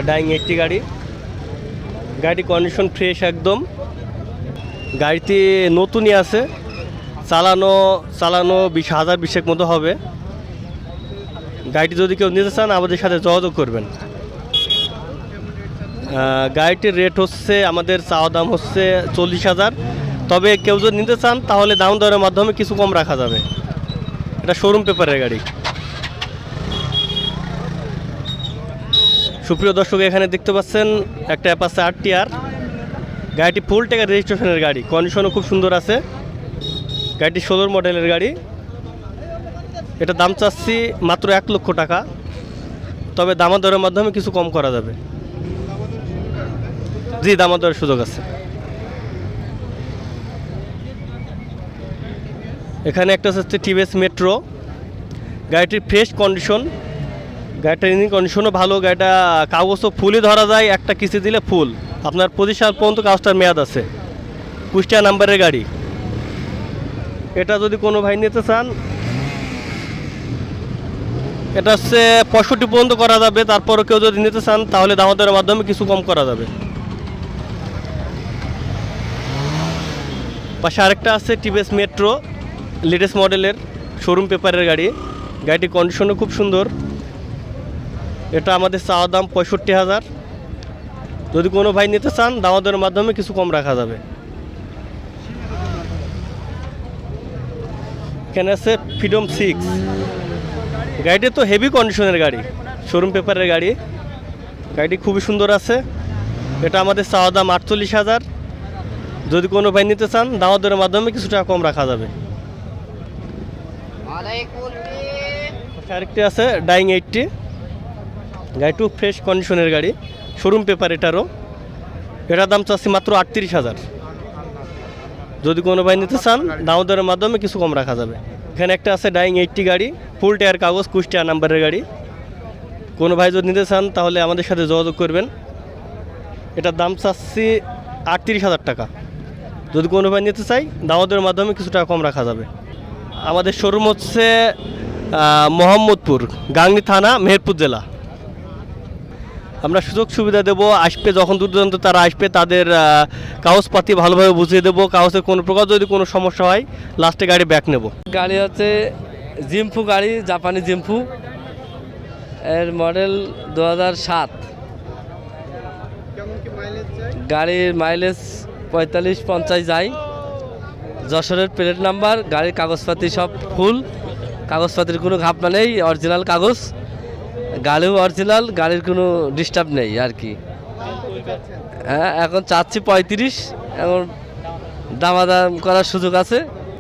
Dyeing 80 গাড়ি। গাড়ি condition fresh একদম। গাড়িটি নতুনই আছে, চালানো 20,000 মতো হবে। গাড়িটি যদি কেউ নিতে চান আমাদের সাথে যোগাযোগ করবেন। গাড়িটির রেট হচ্ছে, আমাদের চাওয়া দাম হচ্ছে 40,000। তবে কেউ যদি নিতে চান তাহলে দাম দরের মাধ্যমে কিছু কম রাখা যাবে। এটা শোরুম পেপারের গাড়ি। সুপ্রিয় দর্শক, এখানে দেখতে পাচ্ছেন একটা অ্যাপাচি RTR। গাড়িটি ফুল টাকার রেজিস্ট্রেশনের গাড়ি, কন্ডিশনও খুব সুন্দর আছে। গাড়িটি 16 মডেলের গাড়ি। এটা দাম চাচ্ছি মাত্র 1 লক্ষ টাকা। তবে দামাদরের মাধ্যমে কিছু কম করা যাবে। জি, দামাদরের সুযোগ আছে। এখানে একটা হচ্ছে টিভিএস মেট্রো। গাড়িটির ফ্রেশ কন্ডিশন, গাড়িটার ইঞ্জিন কন্ডিশনও ভালো। গাড়িটা কাগজও ফুলই ধরা যায়, একটা কিস্তি দিলে ফুল। আপনার 25 সাল পর্যন্ত কাগজটার মেয়াদ আছে। কুষ্টিয়া নাম্বারের গাড়ি। এটা যদি কোনো ভাই নিতে চান, এটা হচ্ছে 65 পর্যন্ত করা যাবে। তারপরও কেউ যদি নিতে চান তাহলে দামাদরের মাধ্যমে কিছু কম করা যাবে। পাশে আরেকটা আছে টিভিএস মেট্রো, লেটেস্ট মডেলের শোরুম পেপারের গাড়ি। গাড়িটির কন্ডিশনও খুব সুন্দর। এটা আমাদের চাওয়া দাম 65,000। যদি কোনো ভাই নিতে চান দামাদরের মাধ্যমে কিছু কম রাখা যাবে। এখানে আছে ফ্রিডম 6। গাড়িটি তো হেভি কন্ডিশনের গাড়ি, শোরুম পেপারের গাড়ি। গাড়িটি খুবই সুন্দর আছে। এটা আমাদের চাওয়া দাম 48,000। যদি কোনো ভাই নিতে চান দামাদরের মাধ্যমে কিছু টাকা কম রাখা যাবে। আরেকটি আছে ডাইং 80। গাড়িটি ফ্রেশ কন্ডিশনের গাড়ি, শোরুম পেপার এটারও। এটার দাম চাচ্ছি মাত্র 38,000। যদি কোনো ভাই নিতে চান দামাদরের মাধ্যমে কিছু কম রাখা যাবে। এখানে একটা আছে ডাইং 80 গাড়ি, ফুল টায়ার কাগজ, কুষ্টিয়া নাম্বারের গাড়ি। কোনো ভাই যদি নিতে চান তাহলে আমাদের সাথে যোগাযোগ করবেন। এটার দাম চাচ্ছি 38,000 টাকা। যদি কোনো ভাই নিতে চাই দামাদরের মাধ্যমে কিছু টাকা কম রাখা যাবে। আমাদের শোরুম হচ্ছে মোহাম্মদপুর, গাংনী থানা, মেহেরপুর জেলা। আমরা সুযোগ সুবিধা দেবো, আসবে যখন দূর দূরান্ত তারা আসবে তাদের কাগজপাতি ভালোভাবে বুঝিয়ে দেবো। কাগজের কোনো প্রকার যদি কোনো সমস্যা হয় লাস্টে গাড়ি ব্যাক নেব। গাড়ি হচ্ছে জিম্ফু গাড়ি, জাপানি জিম্ফু। এর মডেল 2007। গাড়ির মাইলেজ 45-50 যায়। যশোরের প্লেট নাম্বার। গাড়ির কাগজপাতি সব ফুল, কাগজপাতির কোনো ঘাপলা নেই, অরিজিনাল কাগজ। গাড়িও অরিজিনাল, গাড়ির কোনো ডিস্টার্ব নেই আর কি। হ্যাঁ, এখন চাচ্ছি 35। এখন দামাদাম করার সুযোগ আছে।